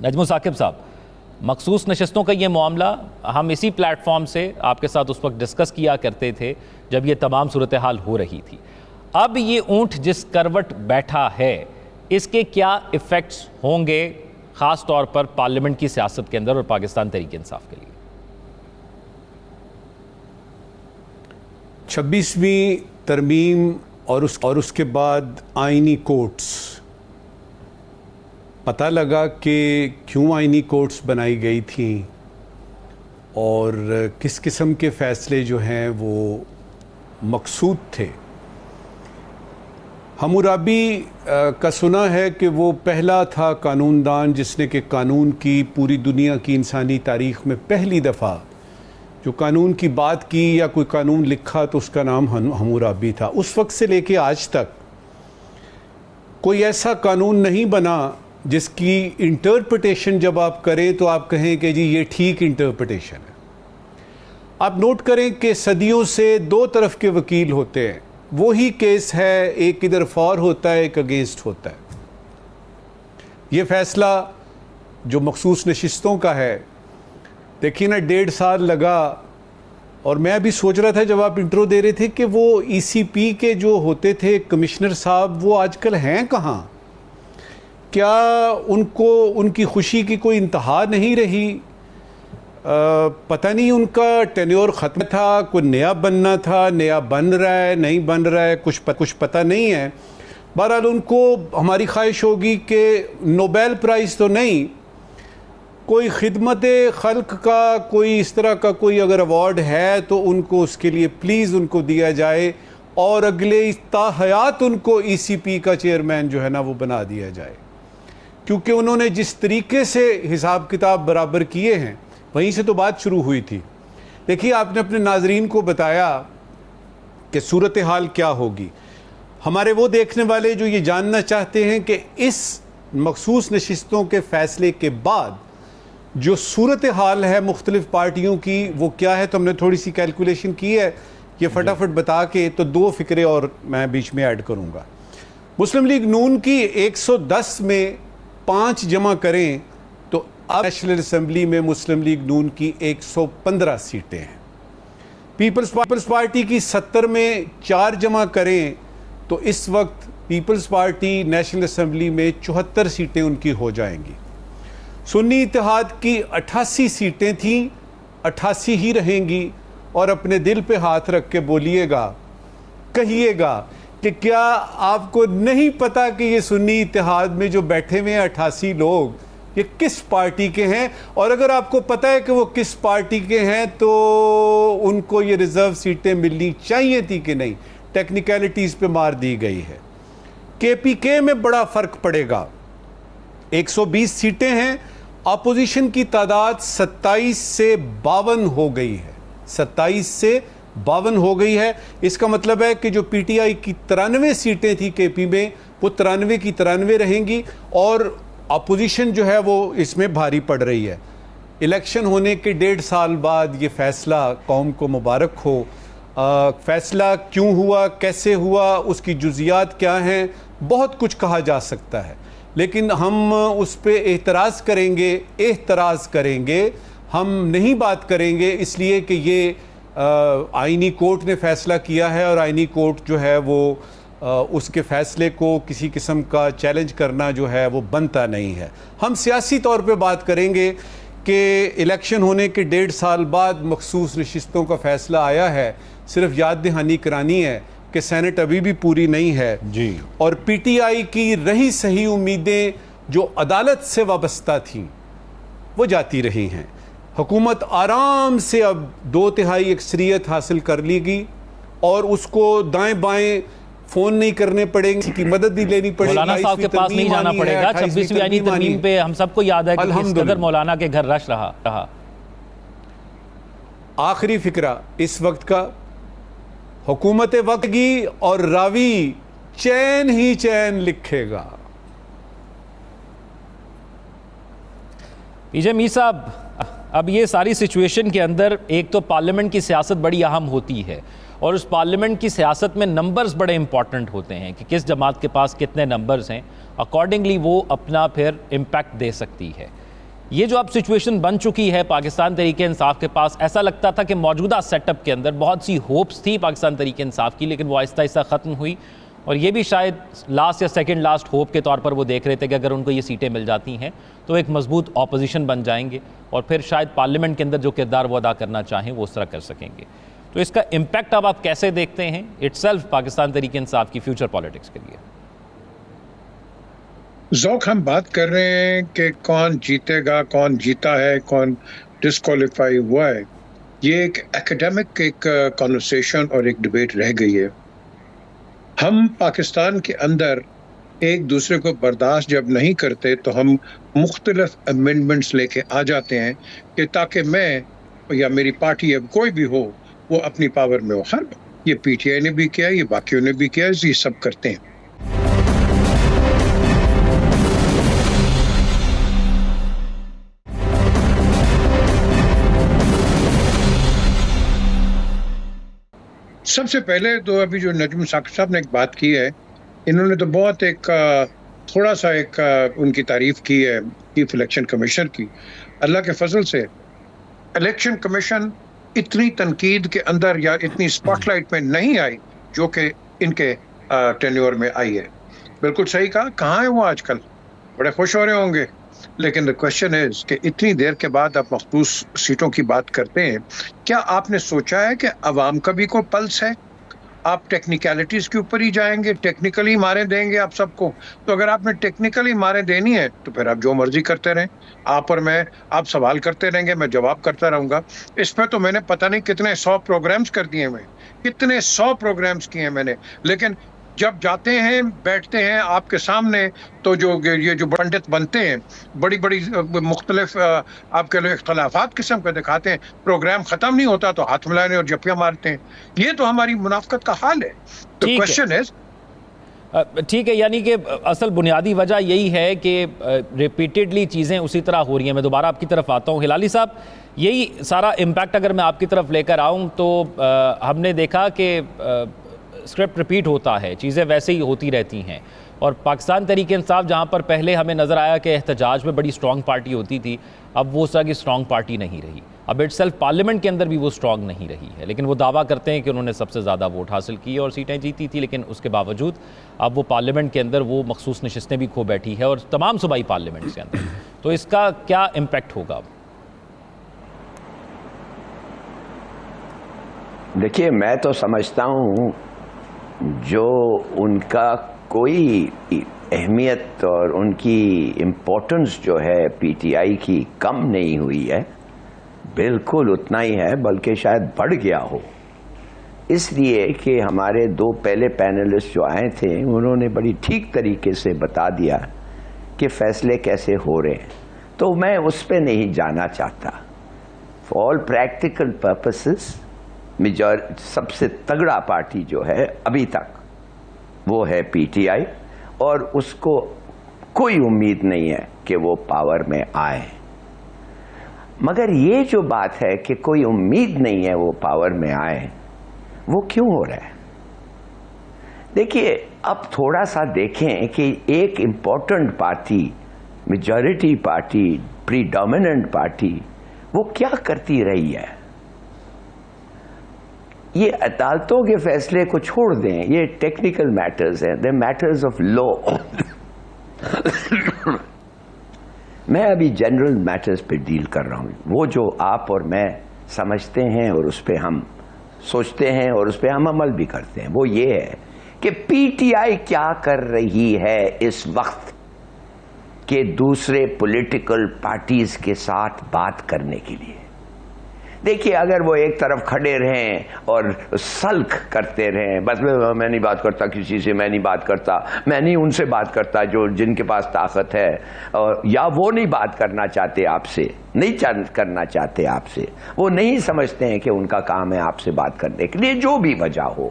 نجم ثاقب صاحب، مخصوص نشستوں کا یہ معاملہ ہم اسی پلیٹ فارم سے آپ کے ساتھ اس وقت ڈسکس کیا کرتے تھے جب یہ تمام صورتحال ہو رہی تھی. اب یہ اونٹ جس کروٹ بیٹھا ہے اس کے کیا ایفیکٹس ہوں گے خاص طور پر پارلیمنٹ کی سیاست کے اندر اور پاکستان تحریک انصاف کے لیے؟ 26ویں ترمیم اور اس کے بعد آئینی کورٹس، پتہ لگا کہ کیوں آئینی کورٹس بنائی گئی تھیں اور کس قسم کے فیصلے جو ہیں وہ مقصود تھے. حمورابی کا سنا ہے کہ وہ پہلا تھا قانون دان جس نے کہ قانون کی پوری دنیا کی انسانی تاریخ میں پہلی دفعہ جو قانون کی بات کی یا کوئی قانون لکھا تو اس کا نام حمورابی تھا. اس وقت سے لے کے آج تک کوئی ایسا قانون نہیں بنا جس کی انٹرپریٹیشن جب آپ کریں تو آپ کہیں کہ جی یہ ٹھیک انٹرپریٹیشن ہے. آپ نوٹ کریں کہ صدیوں سے دو طرف کے وکیل ہوتے ہیں، وہی کیس ہے، ایک ادھر فار ہوتا ہے ایک اگینسٹ ہوتا ہے. یہ فیصلہ جو مخصوص نشستوں کا ہے، دیکھیے نا 1.5 سال لگا. اور میں بھی سوچ رہا تھا جب آپ انٹرو دے رہے تھے کہ وہ ای سی پی کے جو ہوتے تھے کمشنر صاحب وہ آج کل ہیں کہاں؟ کیا ان کی خوشی کی کوئی انتہا نہیں رہی؟ پتہ نہیں ان کا ٹینیور ختم تھا، کوئی نیا بننا تھا، نیا بن رہا ہے نہیں بن رہا ہے کچھ پتہ نہیں ہے. بہرحال ان کو ہماری خواہش ہوگی کہ نوبیل پرائز تو نہیں، کوئی خدمت خلق کا کوئی اس طرح کا کوئی اگر ایوارڈ ہے تو ان کو اس کے لیے پلیز ان کو دیا جائے اور اگلے تا حیات ان کو ای سی پی کا چیئرمین جو ہے نا وہ بنا دیا جائے. کیونکہ انہوں نے جس طریقے سے حساب کتاب برابر کیے ہیں وہیں سے تو بات شروع ہوئی تھی. دیکھیے آپ نے اپنے ناظرین کو بتایا کہ صورتحال کیا ہوگی. ہمارے وہ دیکھنے والے جو یہ جاننا چاہتے ہیں کہ اس مخصوص نشستوں کے فیصلے کے بعد جو صورتحال ہے مختلف پارٹیوں کی وہ کیا ہے، تو ہم نے تھوڑی سی کیلکولیشن کی ہے، یہ فٹافٹ بتا کے تو 2 فکرے اور میں بیچ میں ایڈ کروں گا. مسلم لیگ نون کی 110 میں 5 جمع کریں تو اب نیشنل اسمبلی میں مسلم لیگ نون کی 115 سیٹیں ہیں. پیپلز پارٹی کی 70 میں 4 جمع کریں تو اس وقت پیپلز پارٹی نیشنل اسمبلی میں 74 سیٹیں ان کی ہو جائیں گی. سنی اتحاد کی 88 سیٹیں تھیں، 88 ہی رہیں گی. اور اپنے دل پہ ہاتھ رکھ کے بولیے گا، کہیے گا کہ کیا آپ کو نہیں پتا کہ یہ سنی اتحاد میں جو بیٹھے ہوئے ہیں 88 لوگ یہ کس پارٹی کے ہیں؟ اور اگر آپ کو پتا ہے کہ وہ کس پارٹی کے ہیں تو ان کو یہ ریزرو سیٹیں ملنی چاہیے تھی کہ نہیں؟ ٹیکنیکلٹیز پہ مار دی گئی ہے. کے پی کے میں بڑا فرق پڑے گا. 120 سیٹیں ہیں، اپوزیشن کی تعداد 27 سے 52 ہو گئی ہے. 27 سے 52 ہو گئی ہے. اس کا مطلب ہے کہ جو پی ٹی آئی کی 93 سیٹیں تھی کے پی میں وہ 93 کی 93 رہیں گی اور اپوزیشن جو ہے وہ اس میں بھاری پڑ رہی ہے. الیکشن ہونے کے 1.5 سال بعد یہ فیصلہ قوم کو مبارک ہو. فیصلہ کیوں ہوا، کیسے ہوا، اس کی جزیات کیا ہیں، بہت کچھ کہا جا سکتا ہے، لیکن ہم اس پہ اعتراض کریں گے، ہم نہیں بات کریں گے اس لیے کہ یہ آئینی کورٹ نے فیصلہ کیا ہے اور آئینی کورٹ جو ہے وہ اس کے فیصلے کو کسی قسم کا چیلنج کرنا جو ہے وہ بنتا نہیں ہے. ہم سیاسی طور پہ بات کریں گے کہ الیکشن ہونے کے 1.5 سال بعد مخصوص نشستوں کا فیصلہ آیا ہے. صرف یاد دہانی کرانی ہے کہ سینٹ ابھی بھی پوری نہیں ہے جی، اور پی ٹی آئی کی رہی صحیح امیدیں جو عدالت سے وابستہ تھیں وہ جاتی رہی ہیں. حکومت آرام سے اب 2/3 اکثریت حاصل کر لی گی اور اس کو دائیں بائیں فون نہیں کرنے پڑیں گے، کسی کی مدد نہیں لینی پڑے گی. مولانا صاحب کے پاس نہیں جانا پڑے گا. 26ویں آئینی ترمیم پہ ہم سب کو یاد ہے کہ کس قدر مولانا کے گھر رش رہا. آخری فکرہ اس وقت کا، حکومت وقت گی اور راوی چین ہی چین لکھے گا. پی جے میر صاحب، اب یہ ساری سچویشن کے اندر ایک تو پارلیمنٹ کی سیاست بڑی اہم ہوتی ہے اور اس پارلیمنٹ کی سیاست میں نمبرز بڑے امپورٹنٹ ہوتے ہیں کہ کس جماعت کے پاس کتنے نمبرز ہیں، اکارڈنگلی وہ اپنا پھر امپیکٹ دے سکتی ہے. یہ جو اب سچویشن بن چکی ہے پاکستان تحریک انصاف کے پاس، ایسا لگتا تھا کہ موجودہ سیٹ اپ کے اندر بہت سی ہوپس تھی پاکستان تحریک انصاف کی، لیکن وہ آہستہ آہستہ ختم ہوئی، اور یہ بھی شاید لاسٹ یا سیکنڈ لاسٹ ہوپ کے طور پر وہ دیکھ رہے تھے کہ اگر ان کو یہ سیٹیں مل جاتی ہیں تو ایک مضبوط اپوزیشن بن جائیں گے، اور پھر شاید پارلیمنٹ کے اندر جو کردار وہ ادا کرنا چاہیں وہ اس طرح کر سکیں گے. تو اس کا امپیکٹ اب آپ کیسے دیکھتے ہیں اٹ سیلف پاکستان تحریک انصاف کی فیوچر پالیٹکس کے لیے؟ ذوق ہم بات کر رہے ہیں کہ کون جیتے گا، کون جیتا ہے، کون ڈسکوالیفائی ہوا ہے. یہ ایک ایکڈیمک ایک کانورسیشن اور ایک ڈبیٹ رہ گئی ہے. ہم پاکستان کے اندر ایک دوسرے کو برداشت جب نہیں کرتے تو ہم مختلف امینڈمنٹس لے کے آ جاتے ہیں کہ تاکہ میں یا میری پارٹی یا کوئی بھی ہو وہ اپنی پاور میں ہو. ہر یہ پی ٹی آئی نے بھی کیا، یہ باقیوں نے بھی کیا، یہ سب کرتے ہیں. سب سے پہلے تو ابھی جو نجم ثاقب صاحب نے ایک بات کی ہے، انہوں نے تو بہت ایک تھوڑا سا ایک ان کی تعریف کی ہے چیف الیکشن کمیشنر کی. اللہ کے فضل سے الیکشن کمیشن اتنی تنقید کے اندر یا اتنی اسپاٹ لائٹ میں نہیں آئی جو کہ ان کے ٹینیور میں آئی ہے. بالکل صحیح کہا. کہاں ہے وہ آج کل؟ بڑے خوش ہو رہے ہوں گے. لیکن the question is کہ اتنی دیر کے بعد آپ مخصوص سیٹوں کی بات کرتے ہیں، کیا آپ نے سوچا ہے کہ عوام کا بھی کوئی پلس ہے؟ آپ ٹیکنیکلٹیز کے اوپر ہی جائیں گے، ٹیکنیکلی ماریں دیں گے آپ سب کو؟ تو اگر آپ نے ٹیکنیکلی ماریں دینی ہے تو پھر آپ جو مرضی کرتے رہیں. آپ اور میں، آپ سوال کرتے رہیں گے، میں جواب کرتا رہوں گا. اس پہ تو میں نے پتہ نہیں کتنے 100 پروگرامز کر دیے ہیں، کتنے 100 پروگرامز کیے ہیں میں نے. لیکن جب جاتے ہیں بیٹھتے ہیں آپ کے سامنے تو یہ جو پنڈت بنتے ہیں بڑی بڑی مختلف آپ کے لوگ اختلافات قسم کے دکھاتے ہیں، پروگرام ختم نہیں ہوتا تو ہاتھ ملانے اور جپیاں مارتے ہیں. یہ تو ہماری منافقت کا حال ہے. تو کوشچن از ٹھیک ہے، یعنی کہ اصل بنیادی وجہ یہی ہے کہ ریپیٹڈلی چیزیں اسی طرح ہو رہی ہیں. میں دوبارہ آپ کی طرف آتا ہوں. ہلالی صاحب، یہی سارا امپیکٹ اگر میں آپ کی طرف لے کر آؤں تو ہم نے دیکھا کہ اسکرپٹ ریپیٹ ہوتا ہے، چیزیں ویسے ہی ہوتی رہتی ہیں، اور پاکستان تحریک انصاف جہاں پر پہلے ہمیں نظر آیا کہ احتجاج میں بڑی سٹرونگ پارٹی ہوتی تھی، اب وہ اس طرح کی سٹرونگ پارٹی نہیں رہی. اب اٹ سیلف پارلیمنٹ کے اندر بھی وہ سٹرونگ نہیں رہی ہے، لیکن وہ دعویٰ کرتے ہیں کہ انہوں نے سب سے زیادہ ووٹ حاصل کیے اور سیٹیں جیتی تھی، لیکن اس کے باوجود اب وہ پارلیمنٹ کے اندر وہ مخصوص نشستیں بھی کھو بیٹھی ہے، اور تمام صوبائی پارلیمنٹس کے اندر. تو اس کا کیا امپیکٹ ہوگا؟ دیکھیے، میں تو سمجھتا ہوں جو ان کا کوئی اہمیت اور ان کی امپورٹنس جو ہے پی ٹی آئی کی کم نہیں ہوئی ہے، بالکل اتنا ہی ہے، بلکہ شاید بڑھ گیا ہو. اس لیے کہ ہمارے دو پہلے پینلسٹ جو آئے تھے انہوں نے بڑی ٹھیک طریقے سے بتا دیا کہ فیصلے کیسے ہو رہے ہیں. تو میں اس پہ نہیں جانا چاہتا. فار آل پریکٹیکل پرپسز سب سے تگڑا پارٹی جو ہے ابھی تک وہ ہے پی ٹی آئی، اور اس کو کوئی امید نہیں ہے کہ وہ پاور میں آئے. مگر یہ جو بات ہے کہ کوئی امید نہیں ہے وہ پاور میں آئے، وہ کیوں ہو رہا ہے؟ دیکھیے، اب تھوڑا سا دیکھیں کہ ایک امپورٹنٹ پارٹی، میجورٹی پارٹی، پری ڈومیننٹ پارٹی، وہ کیا کرتی رہی ہے. یہ عدالتوں کے فیصلے کو چھوڑ دیں، یہ ٹیکنیکل میٹرز ہیں، دے میٹرز آف لا. میں ابھی جنرل میٹرز پہ ڈیل کر رہا ہوں، وہ جو آپ اور میں سمجھتے ہیں اور اس پہ ہم سوچتے ہیں اور اس پہ ہم عمل بھی کرتے ہیں. وہ یہ ہے کہ پی ٹی آئی کیا کر رہی ہے اس وقت کہ دوسرے پولیٹیکل پارٹیز کے ساتھ بات کرنے کے لیے. دیکھیے، اگر وہ ایک طرف کھڑے رہیں اور سلک کرتے رہیں، بس میں نہیں بات کرتا کسی سے، میں نہیں بات کرتا، میں نہیں ان سے بات کرتا جو جن کے پاس طاقت ہے، یا وہ نہیں بات کرنا چاہتے آپ سے، نہیں کرنا چاہتے آپ سے، وہ نہیں سمجھتے ہیں کہ ان کا کام ہے آپ سے بات کرنے کے لیے، جو بھی وجہ ہو،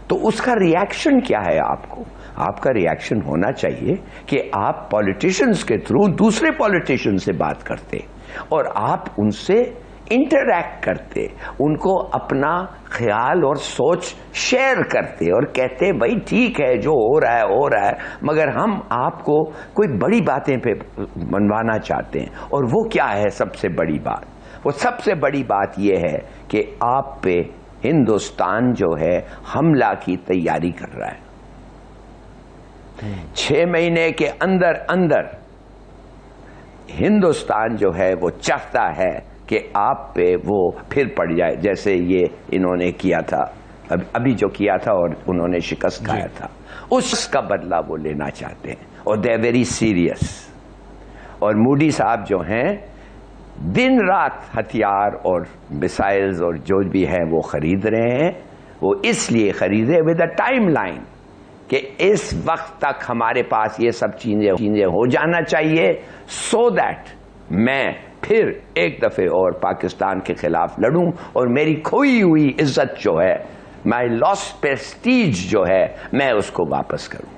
تو اس کا ری ایکشن کیا ہے؟ آپ کو آپ کا ری ایکشن ہونا چاہیے کہ آپ پولیٹیشنز کے تھرو دوسرے پولیٹیشن سے بات کرتے اور آپ ان سے انٹریکٹ کرتے, ان کو اپنا خیال اور سوچ شیئر کرتے اور کہتے بھائی ٹھیک ہے جو ہو رہا ہے, مگر ہم آپ کو کوئی بڑی باتیں پہ منوانا چاہتے ہیں. اور وہ کیا ہے سب سے بڑی بات؟ وہ سب سے بڑی بات یہ ہے کہ آپ پہ ہندوستان جو ہے حملہ کی تیاری کر رہا ہے. 6 مہینے کے اندر اندر ہندوستان جو ہے وہ چاہتا ہے کہ آپ پہ وہ پھر پڑ جائے, جیسے یہ انہوں نے کیا تھا, ابھی جو کیا تھا اور انہوں نے شکست کھایا تھا, اس کا بدلہ وہ لینا چاہتے ہیں. اور دے آر ویری سیریس. اور مودی صاحب جو ہیں دن رات ہتھیار اور میسائلز اور جو بھی ہیں وہ خرید رہے ہیں. وہ اس لیے خریدے ود اے ٹائم لائن کہ اس وقت تک ہمارے پاس یہ سب چیزیں ہو جانا چاہیے, سو دیٹ میں پھر ایک دفعہ اور پاکستان کے خلاف لڑوں اور میری کھوئی ہوئی عزت جو ہے, مائی لاسٹ پریسٹیج جو ہے, میں اس کو واپس کروں.